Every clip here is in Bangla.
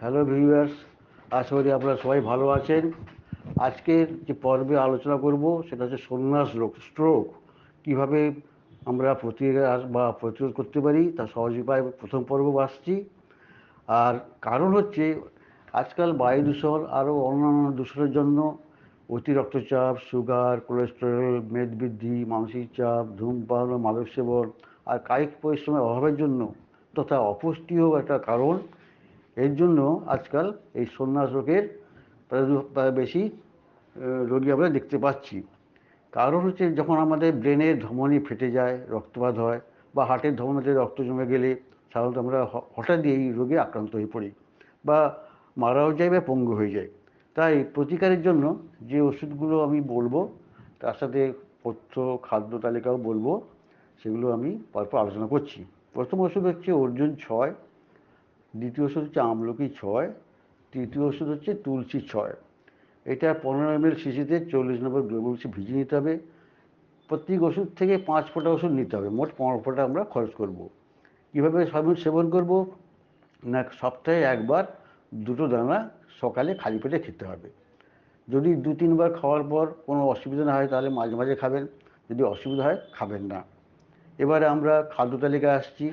হ্যালো ভিউয়ার্স, আশা করি আপনারা সবাই ভালো আছেন। আজকের যে পর্বে আলোচনা করব সেটা হচ্ছে সন্ন্যাস রোগ, স্ট্রোক। কীভাবে আমরা প্রতিরোধ করতে পারি তার সহজ উপায় প্রথম পর্ব আসছি। আর কারণ হচ্ছে আজকাল বায়ু দূষণ আরও অন্যান্য দূষণের জন্য অতি রক্তচাপ, সুগার, কোলেস্টেরল, মেদবৃদ্ধি, মানসিক চাপ, ধূমপান ও মাদক সেবন আর কায়িক পরিশ্রমের অভাবের জন্য তথা অপুষ্টিও একটা কারণ। এর জন্য আজকাল এই সন্ন্যাস রোগের প্রায় বেশি রোগী আমরা দেখতে পাচ্ছি। কারণ হচ্ছে যখন আমাদের ব্রেনের ধমনী ফেটে যায়, রক্তপাত হয়, বা হার্টের ধমনীতে রক্ত জমে গেলে সাধারণত আমরা হঠাৎ এই রোগে আক্রান্ত হয়ে পড়ি, বা মারাও যায় বা পঙ্গু হয়ে যায়। তাই প্রতিকারের জন্য যে ওষুধগুলো আমি বলবো তার সাথে পথ্য খাদ্য তালিকাও বলবো, সেগুলো আমি পরপর আলোচনা করছি। প্রথম ওষুধ হচ্ছে অর্জুন 6, দ্বিতীয় ওষুধ হচ্ছে আমলকি 6, তৃতীয় ওষুধ হচ্ছে তুলসী 6। এটা 15 ml শিশিতে 40 নম্বর গ্লোবুলসে ভিজিয়ে নিতে হবে। প্রত্যেক ওষুধ থেকে 5 ফোঁটা ওষুধ নিতে হবে, মোট 15 ফোঁটা আমরা খরচ করব। কীভাবে সেবন করব না, সপ্তাহে একবার 2টো দানা সকালে খালি পেটে খেতে হবে। যদি 2-3 বার খাওয়ার পর কোনো অসুবিধা না হয় তাহলে মাঝে মাঝে খাবেন, যদি অসুবিধা হয় খাবেন না। এবারে আমরা খাদ্য তালিকায় আসছি।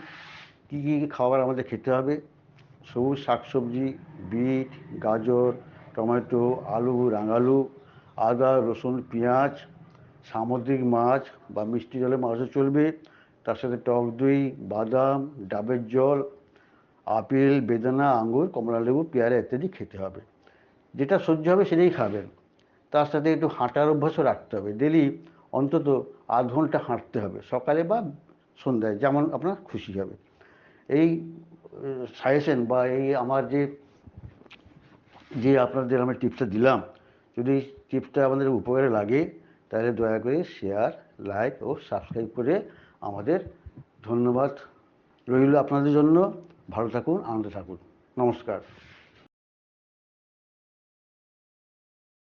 কী কী খাবার আমাদের খেতে হবে: সবুজ শাকসবজি, বিট, গাজর, টমেটো, আলু, রাঙালু, আদা, রসুন, পেঁয়াজ, সামুদ্রিক মাছ বা মিষ্টি জলের মাছও চলবে। তার সাথে টক দই, বাদাম, ডাবের জল, আপেল, বেদানা, আঙুর, কমলালেবু, পেয়ারা ইত্যাদি খেতে হবে। যেটা সহ্য হবে সেটাই খাবেন। তার সাথে একটু হাঁটার অভ্যাসও রাখতে হবে। ডেলি অন্তত আধ ঘন্টা হাঁটতে হবে, সকালে বা সন্ধ্যায়, যেমন আপনার খুশি হবে। এই সাজেশন বা এই আমার যে আপনাদের আমি টিপসটা দিলাম, যদি টিপসটা আমাদের উপকারে লাগে তাহলে দয়া করে শেয়ার, লাইক ও সাবস্ক্রাইব করে আমাদের ধন্যবাদ রইল আপনাদের জন্য। ভালো থাকুন, আনন্দে থাকুন। নমস্কার।